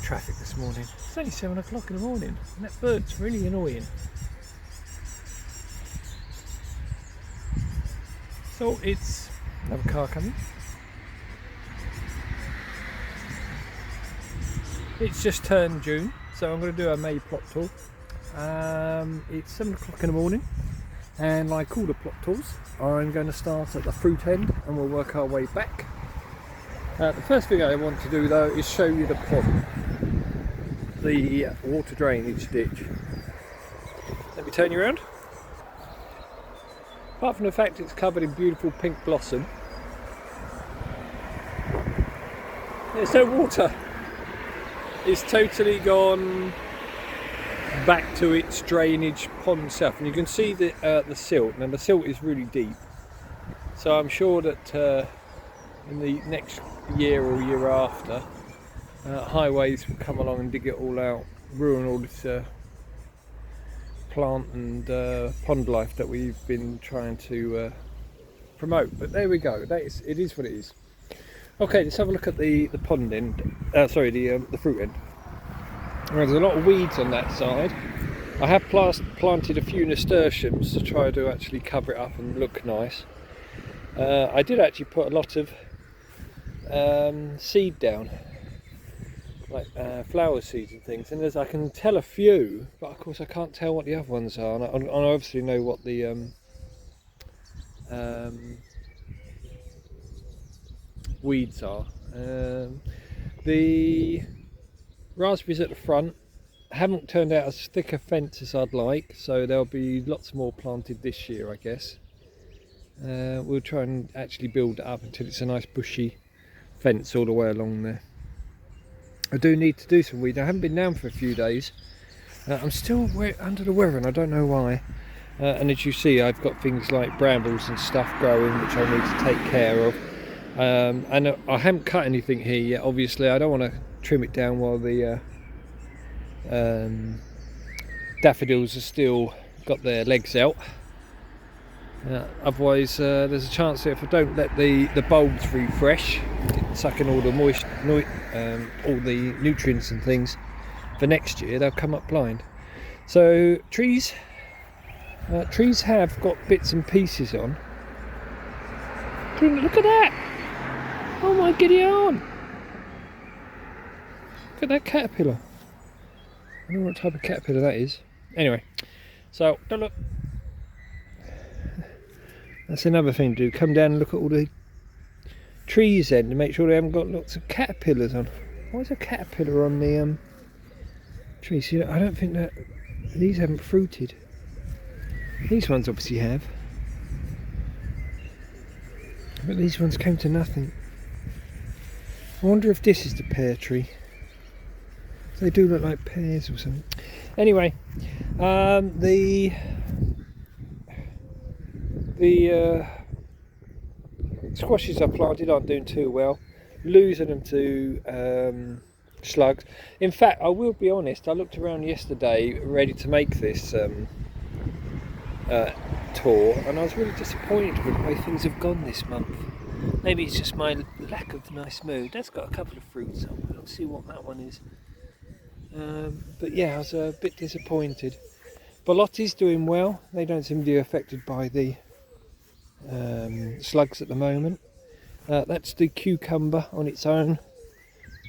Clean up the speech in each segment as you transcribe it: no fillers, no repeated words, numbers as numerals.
of traffic this morning. It's only 7 o'clock in the morning and that bird's really annoying. So it's another car coming. It's just turned June, so I'm going to do a May plot tour. It's 7 o'clock in the morning, and like all the plot tours, I'm going to start at the fruit end and we'll work our way back. The first thing I want to do though is show you the pond, the water drainage ditch. Let me turn you around. Apart from the fact it's covered in beautiful pink blossom, there's no water. It's totally gone back to its drainage pond self, and you can see the silt. Now the silt is really deep, so I'm sure that in the next year or year after, highways will come along and dig it all out, ruin all this plant and pond life that we've been trying to promote. But there we go. It is what it is. Okay, let's have a look at the pond end. The fruit end. There's a lot of weeds on that side. I have planted a few nasturtiums to try to actually cover it up and look nice. I did actually put a lot of seed down, like flower seeds and things, and I can tell a few, but of course I can't tell what the other ones are, and I obviously know what the weeds are. The raspberries at the front haven't turned out as thick a fence as I'd like, so there'll be lots more planted this year, I guess. We'll try and actually build it up until it's a nice bushy fence all the way along there. I do need to do some weed. I haven't been down for a few days. I'm still under the weather and I don't know why. And as you see, I've got things like brambles and stuff growing which I need to take care of. And I haven't cut anything here yet. Obviously I don't want to trim it down while the daffodils are still got their legs out. Otherwise there's a chance that if I don't let the bulbs refresh, suck in all the all the nutrients and things for next year, they'll come up blind. So trees have got bits and pieces on. Look at that! Oh my giddy aunt! Look at that caterpillar. I don't know what type of caterpillar that is. Anyway, so don't look. That's another thing to do. Come down and look at all the trees then to make sure they haven't got lots of caterpillars on. Why is a caterpillar on the trees? See, I don't think that these haven't fruited. These ones obviously have, but these ones came to nothing. I wonder if this is the pear tree. They do look like pears or something. Anyway, the squashes I planted aren't doing too well, losing them to slugs. In fact, I will be honest, I looked around yesterday ready to make this tour, and I was really disappointed with the way things have gone this month. Maybe it's just my lack of nice mood. That's got a couple of fruits on. We'll see what that one is. But yeah, I was a bit disappointed. Bolotti's doing well. They don't seem to be affected by the slugs at the moment. That's the cucumber on its own.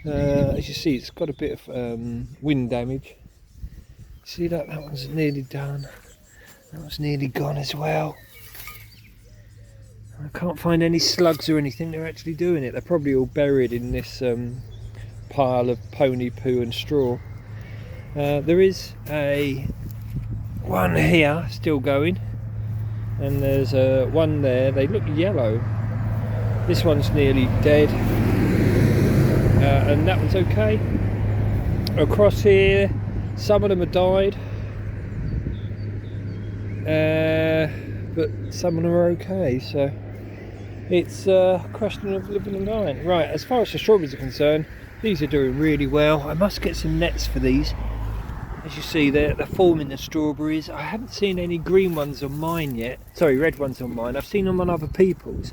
As you see, it's got a bit of wind damage. See that? That one's nearly done. That one's nearly gone as well. I can't find any slugs or anything. They're actually doing it. They're probably all buried in this pile of pony poo and straw. There is one here still going, and there's one there. They look yellow. This one's nearly dead, and that one's okay. Across here, some of them have died, but some of them are okay. So it's a question of living and dying. Right, as far as the strawberries are concerned, these are doing really well. I must get some nets for these. As you see, they're forming the strawberries. I haven't seen any green ones on mine yet. Sorry, red ones on mine. I've seen them on other people's,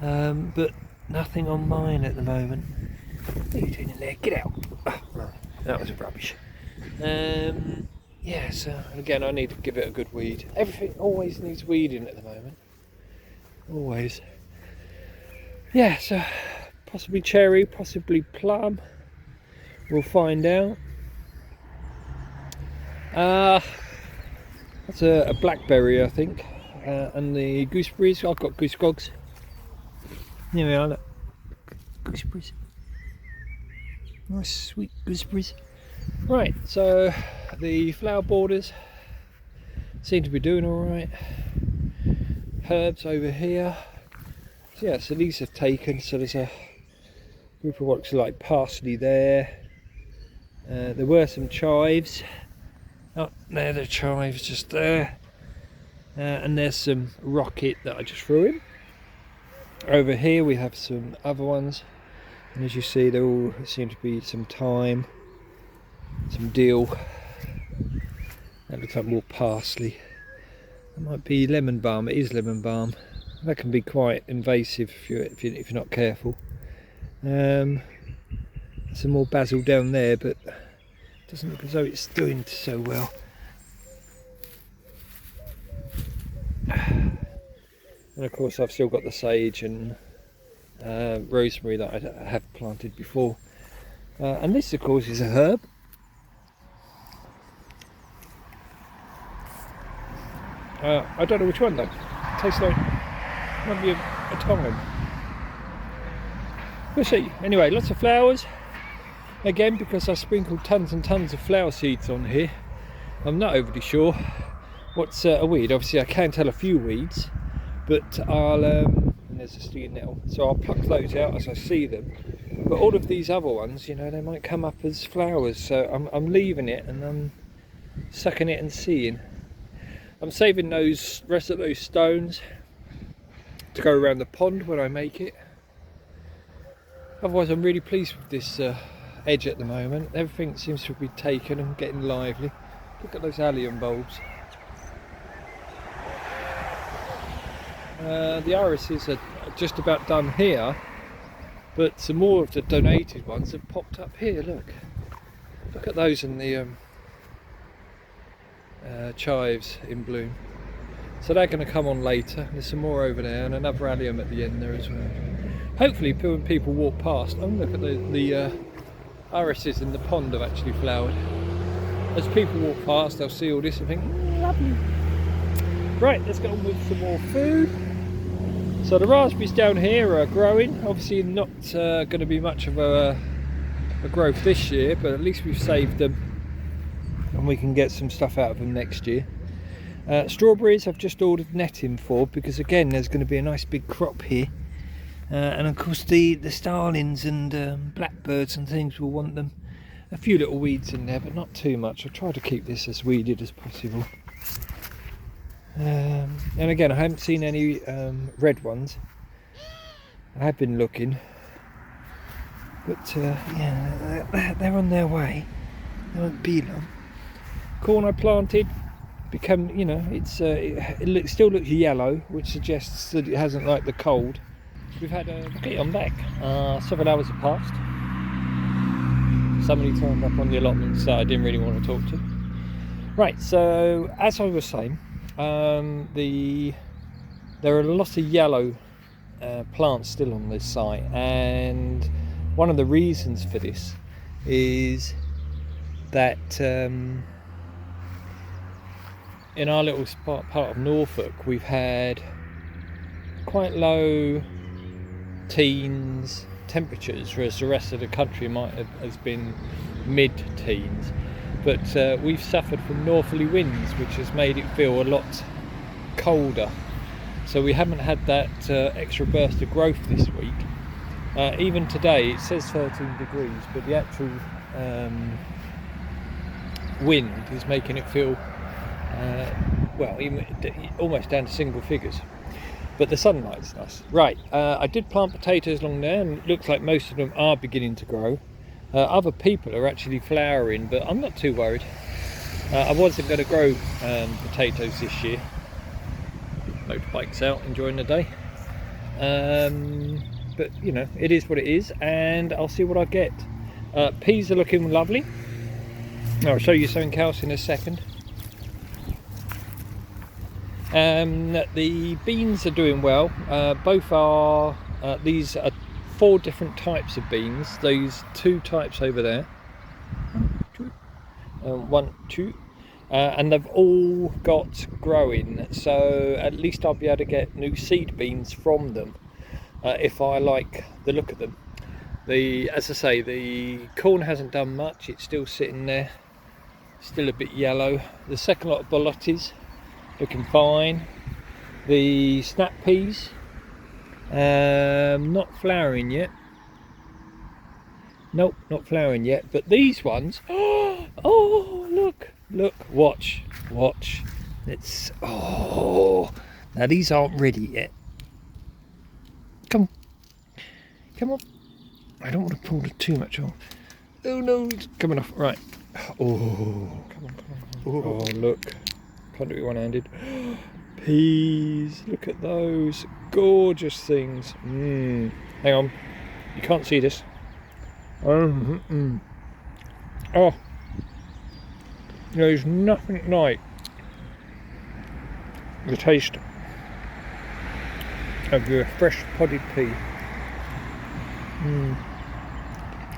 but nothing on mine at the moment. What are you doing in there? Get out! Oh, no, that was rubbish. Yeah, so again, I need to give it a good weed. Everything always needs weeding at the moment. Always. Yeah, so possibly cherry, possibly plum. We'll find out. That's a blackberry, I think. And the gooseberries, I've got goose gogs. Here we are, look. Gooseberries. Nice sweet gooseberries. Right, so the flower borders seem to be doing alright. Herbs over here. So yeah, so these have taken, so there's a group of what looks like parsley there. There were some chives. Oh, there the chives just there. And there's some rocket that I just threw in. Over here we have some other ones. And as you see, there all seem to be some thyme, some dill. That looks like more parsley. That might be lemon balm. It is lemon balm. That can be quite invasive if you're not careful. Some more basil down there, but it doesn't look as though it's doing so well. And of course, I've still got the sage and rosemary that I have planted before. And this, of course, is a herb. I don't know which one though. It tastes like maybe a thyme. We'll see. Anyway, lots of flowers. Again, because I sprinkled tons and tons of flower seeds on here, I'm not overly sure what's a weed. Obviously, I can tell a few weeds, but I'll and there's a stinging nettle, so I'll pluck those out as I see them. But all of these other ones, you know, they might come up as flowers, so I'm leaving it and I'm sucking it and seeing. I'm saving those rest of those stones to go around the pond when I make it. Otherwise, I'm really pleased with this edge at the moment. Everything seems to be taken and getting lively. Look at those allium bulbs. The irises are just about done here, but some more of the donated ones have popped up here. Look at those in the chives in bloom. So they're going to come on later. There's some more over there and another allium at the end there as well. Hopefully when people walk past, oh look at the irises in the pond have actually flowered. As people walk past, they'll see all this and think, lovely. Right, let's get on with some more food. So the raspberries down here are growing. Obviously not going to be much of a growth this year, but at least we've saved them and we can get some stuff out of them next year. Strawberries I've just ordered netting for, because again there's going to be a nice big crop here. And of course the starlings and blackbirds and things will want them. A few little weeds in there, but not too much. I'll try to keep this as weeded as possible. And again, I haven't seen any red ones. I have been looking, but yeah, they're on their way. They won't be long. Corn I planted become, you know, it still looks yellow, which suggests that it hasn't liked the cold. We've had I'm back. 7 hours have passed. Somebody turned up on the allotments that I didn't really want to talk to. Right, so as I was saying, there are a lot of yellow plants still on this site, and one of the reasons for this is that in our little part of Norfolk we've had quite low teens temperatures, whereas the rest of the country has been mid-teens. But we've suffered from northerly winds, which has made it feel a lot colder. So we haven't had that extra burst of growth this week. Even today it says 13 degrees, but the actual wind is making it feel well, even almost down to single figures. But the sunlight's nice. Right, I did plant potatoes along there, and it looks like most of them are beginning to grow. Other people are actually flowering, but I'm not too worried. I wasn't going to grow potatoes this year. Motorbike's out enjoying the day. but you know, it is what it is, and I'll see what I get. Peas are looking lovely. I'll show you something else in a second. The beans are doing well. Both are, these are 4 different types of beans. Those 2 types over there. 1, 2. And they've all got growing, so at least I'll be able to get new seed beans from them if I like the look of them. As I say, the corn hasn't done much. It's still sitting there, still a bit yellow. The second lot of borlottis looking fine. The snap peas not flowering yet. Nope, not flowering yet. But these ones, oh look, watch. It's, oh, now these aren't ready yet. Come on. I don't want to pull too much off. Oh no, it's coming off. Right. Oh, come on. Oh, look. Can't do it one-handed. Peas. Look at those. Gorgeous things. Hang on. You can't see this. Oh. There's nothing like the taste of your fresh podded pea.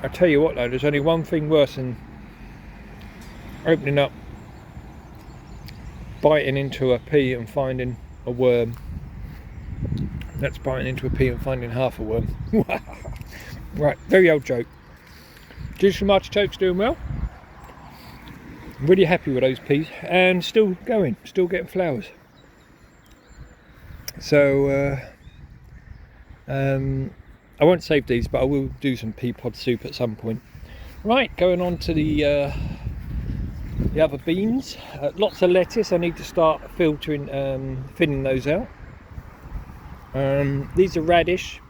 I tell you what though, there's only one thing worse than opening up, biting into a pea and finding a worm. That's biting into a pea and finding half a worm. Right, very old joke. Juicy artichokes doing well. I'm really happy with those peas, and still going, still getting flowers. So I won't save these, but I will do some pea pod soup at some point. Right, going on to the other beans. Lots of lettuce. I need to start filtering, thinning those out. These are radish.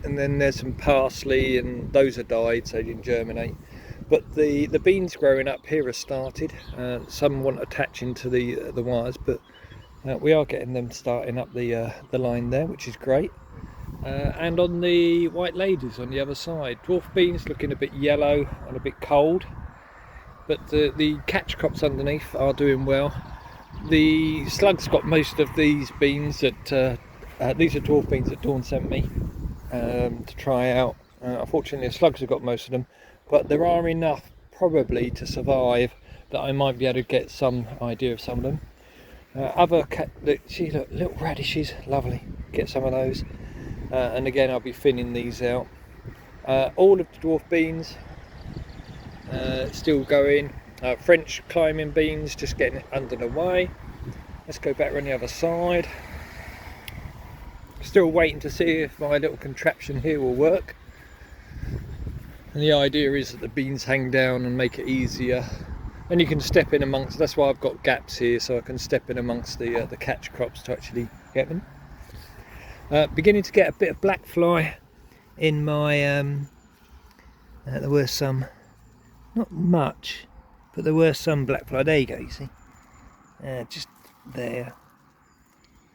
And then there's some parsley, and those are died, so they didn't germinate. But the beans growing up here have started. Some want attaching to the wires, but we are getting them starting up the line there, which is great. And on the white ladies on the other side, dwarf beans looking a bit yellow and a bit cold, but the catch crops underneath are doing well. The slugs got most of these beans that these are dwarf beans that Dawn sent me to try out. Unfortunately, the slugs have got most of them, but there are enough probably to survive that I might be able to get some idea of some of them. See, look, little radishes, lovely. Get some of those. And again, I'll be thinning these out. All of the dwarf beans still going. French climbing beans just getting under the way. Let's go back on the other side. Still waiting to see if my little contraption here will work. And the idea is that the beans hang down and make it easier. And you can step in amongst, that's why I've got gaps here, so I can step in amongst the catch crops to actually get them. Beginning to get a bit of black fly in my, there were some, not much, but there were some black fly. There you go, you see, just there.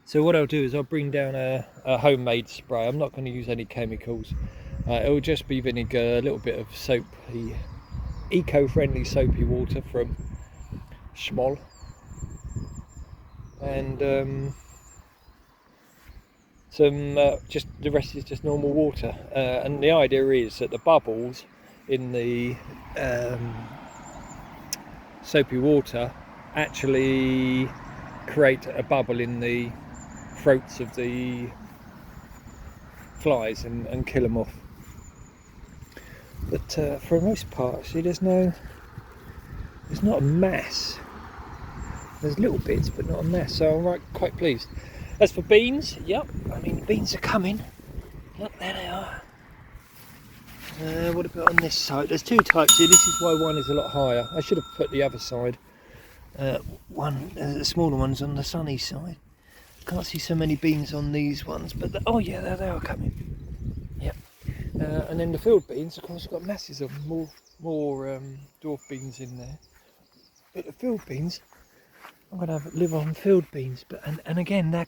So what I'll do is I'll bring down a homemade spray. I'm not going to use any chemicals. It will just be vinegar, a little bit of soapy, eco-friendly soapy water from Schmoll, and some just the rest is just normal water. And the idea is that the bubbles in the soapy water actually create a bubble in the throats of the flies and kill them off. But for the most part, see, there's not a mass. There's little bits, but not a mess. So I'm quite pleased. As for beans, yep, I mean the beans are coming. Look, there they are. What about on this side? There's 2 types here. This is why one is a lot higher. I should have put the other side. The smaller one's on the sunny side. Can't see so many beans on these ones, but oh yeah, there they are coming. Yep. And then the field beans, of course, got masses of more dwarf beans in there. But the field beans, I'm going to live on field beans, but and again they're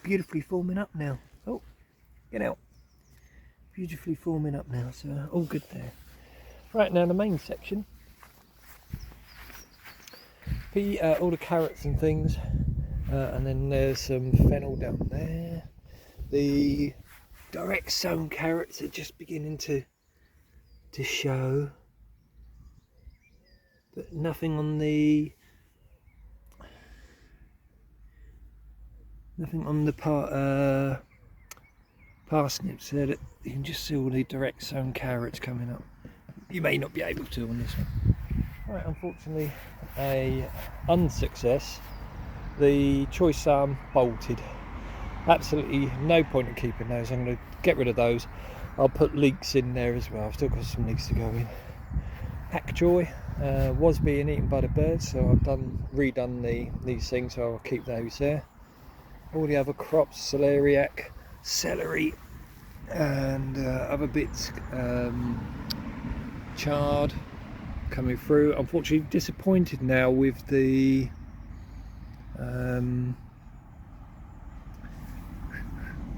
beautifully forming up now. Oh, get out. Beautifully forming up now, so all good there. Right, now the main section. All the carrots and things, and then there's some fennel down there. The direct sown carrots are just beginning to show, but nothing on the parsnips there. That you can just see all the direct sown carrots coming up. You may not be able to on this one. Right, unfortunately a unsuccess. The choice arm bolted. Absolutely no point in keeping those. I'm going to get rid of those. I'll put leeks in there as well. I've still got some leeks to go in. Hackjoy was being eaten by the birds, so I've redone these things, so I'll keep those there. All the other crops, celeriac, celery, and other bits, chard coming through. Unfortunately disappointed now with the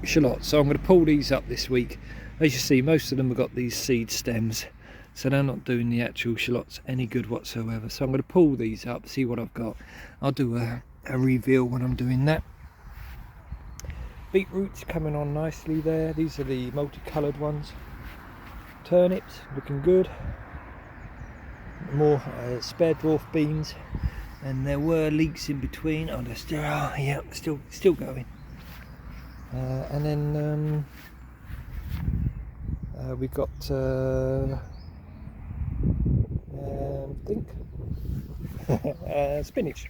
shallots, so I'm going to pull these up this week. As you see, most of them have got these seed stems, so they're not doing the actual shallots any good whatsoever. So I'm going to pull these up, see what I've got. I'll do a reveal when I'm doing that. Beetroots coming on nicely there. These are the multicoloured ones. Turnips looking good. More spare dwarf beans, and there were leeks in between. Oh, there still are. Yeah, still going. And then we've got spinach.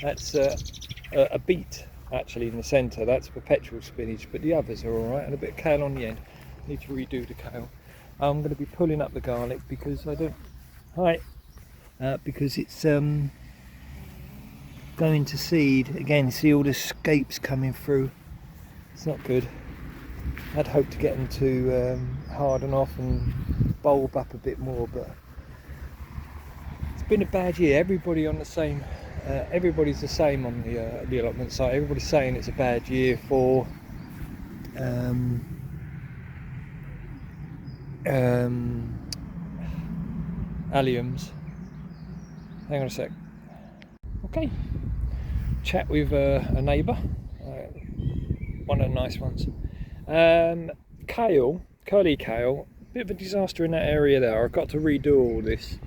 That's a beet actually in the centre. That's perpetual spinach, but the others are all right, and a bit of kale on the end. Need to redo the kale. I'm going to be pulling up the garlic because I don't. Because it's going to seed again. See all the scapes coming through. It's not good. I'd hoped to get them to harden off and bulb up a bit more, but it's been a bad year. Everybody on the same. Everybody's the same on the allotment site. Everybody's saying it's a bad year for alliums. Hang on a sec. Okay. Chat with a neighbour. One of the nice ones. Kale, curly kale. Bit of a disaster in that area there. I've got to redo all this.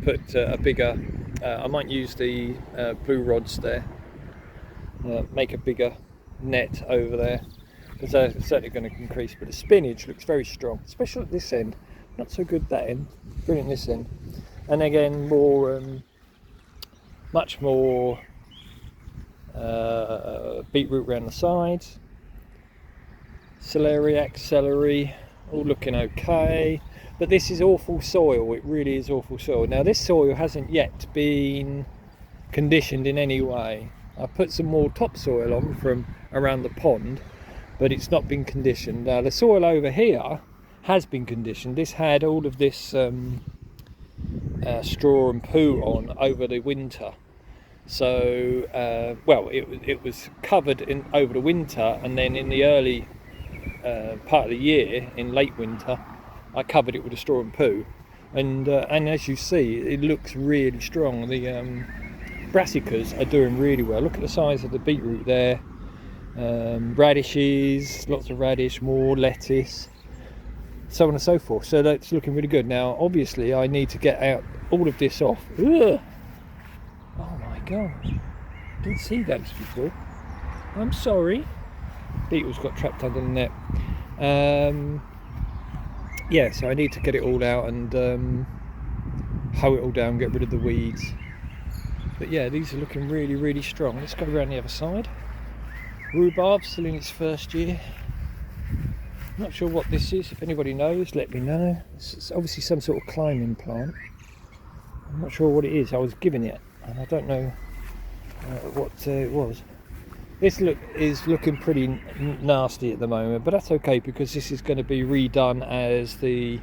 Put a bigger. I might use the blue rods there. Make a bigger net over there, because they're certainly going to increase. But the spinach looks very strong, especially at this end. Not so good that end. Brilliant this end. And again, more, much more beetroot around the sides. Celeriac, celery, all looking okay. But this is awful soil. It really is awful soil. Now this soil hasn't yet been conditioned in any way. I put some more topsoil on from around the pond, but it's not been conditioned. Now the soil over here has been conditioned. This had all of this straw and poo on over the winter. So, well, it was covered over the winter, and then in the early part of the year, in late winter, I covered it with a straw and poo, and as you see, it looks really strong. The brassicas are doing really well. Look at the size of the beetroot there. Radishes, lots of radish, more lettuce, so on and so forth. So that's looking really good. Now, obviously, I need to get out all of this off. Ugh. Oh my god! Didn't see that before. I'm sorry. Beetles got trapped under the net. Yeah, so I need to get it all out and hoe it all down, get rid of the weeds. But yeah, these are looking really, really strong. Let's go around the other side. Rhubarb still in its first year. Not sure what this is. If anybody knows, let me know. It's obviously some sort of climbing plant. I'm not sure what it is. I was given it, and I don't know what it was. This is looking pretty nasty at the moment, but that's okay, because this is going to be redone as the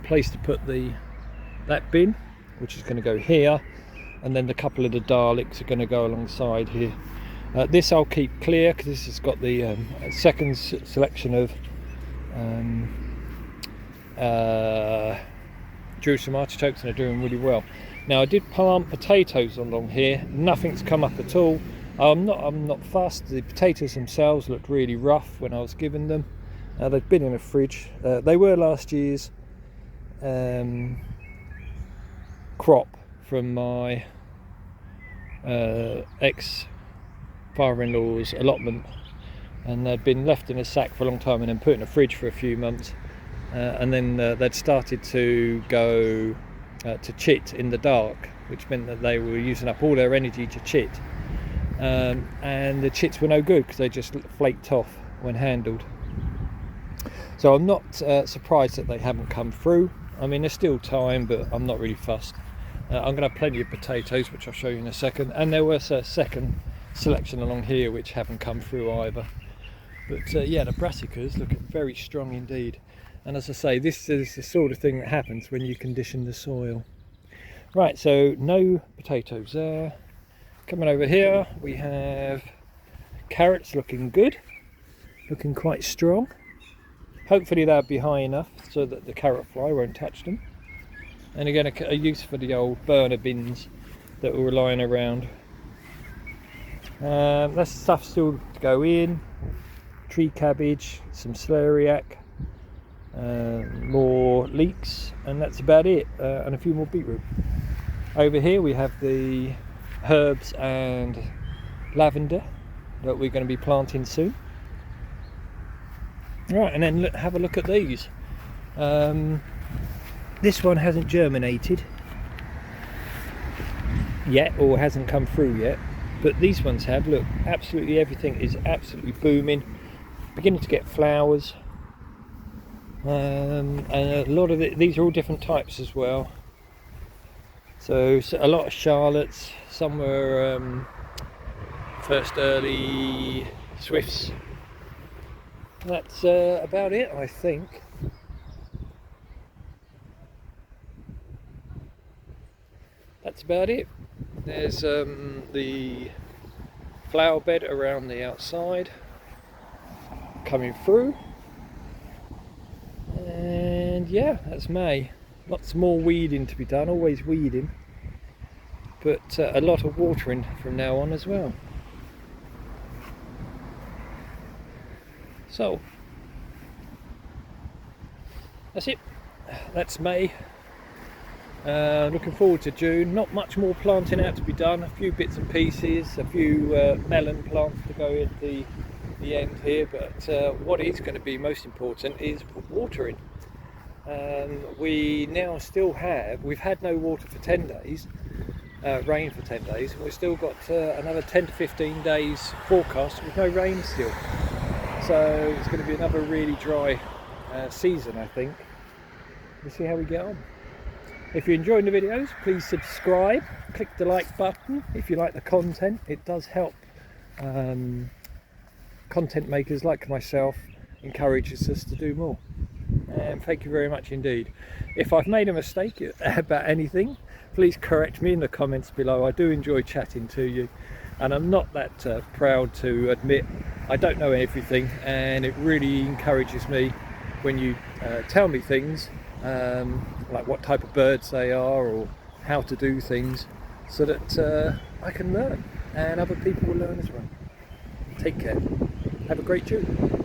place to put that bin, which is going to go here, and then a couple of the Daleks are going to go alongside here. This I'll keep clear because this has got the second selection of Jerusalem artichokes, and they're doing really well. Now I did plant potatoes along here, nothing's come up at all. I'm not fussed. The potatoes themselves looked really rough when I was given them. They've been in a fridge. They were last year's crop from my ex-father-in-law's allotment, and they'd been left in a sack for a long time and then put in a fridge for a few months, and then they'd started to go to chit in the dark, which meant that they were using up all their energy to chit, and the chits were no good because they just flaked off when handled. So I'm not surprised that they haven't come through. I mean, there's still time, but I'm not really fussed. I'm going to have plenty of potatoes, which I'll show you in a second, and there was a second selection along here which haven't come through either. But yeah, the brassicas look very strong indeed. And as I say, this is the sort of thing that happens when you condition the soil. Right, so no potatoes there. Coming over here, we have carrots looking good, looking quite strong. Hopefully they'll be high enough so that the carrot fly won't touch them. And again, a use for the old burner bins that were lying around. That's stuff still to go in. Tree cabbage, some celeriac, more leeks, and that's about it, and a few more beetroot. Over here we have the herbs and lavender that we're going to be planting soon. Right, and then have a look at these. This one hasn't germinated yet, or hasn't come through yet, but these ones have. Look, absolutely everything is absolutely booming, beginning to get flowers. And a lot of these are all different types as well. So a lot of Charlottes, some were first early Swifts. That's about it, I think. That's about it. There's the flower bed around the outside coming through. And yeah, that's May. Lots more weeding to be done, always weeding, but a lot of watering from now on as well. So that's it. That's May. Looking forward to June. Not much more planting out to be done. A few bits and pieces, a few melon plants to go at the end here, but what is going to be most important is watering. We now still have, we've had no water for 10 days, rain for 10 days, and we've still got another 10 to 15 days forecast with no rain still. So it's going to be another really dry season, I think. We'll see how we get on. If you're enjoying the videos, please subscribe, click the like button if you like the content. It does help content makers like myself, encourages us to do more. And thank you very much indeed. If I've made a mistake about anything, please correct me in the comments below. I do enjoy chatting to you, and I'm not that proud to admit I don't know everything, and it really encourages me when you tell me things, like what type of birds they are or how to do things, so that I can learn and other people will learn as well. Take care. Have a great June.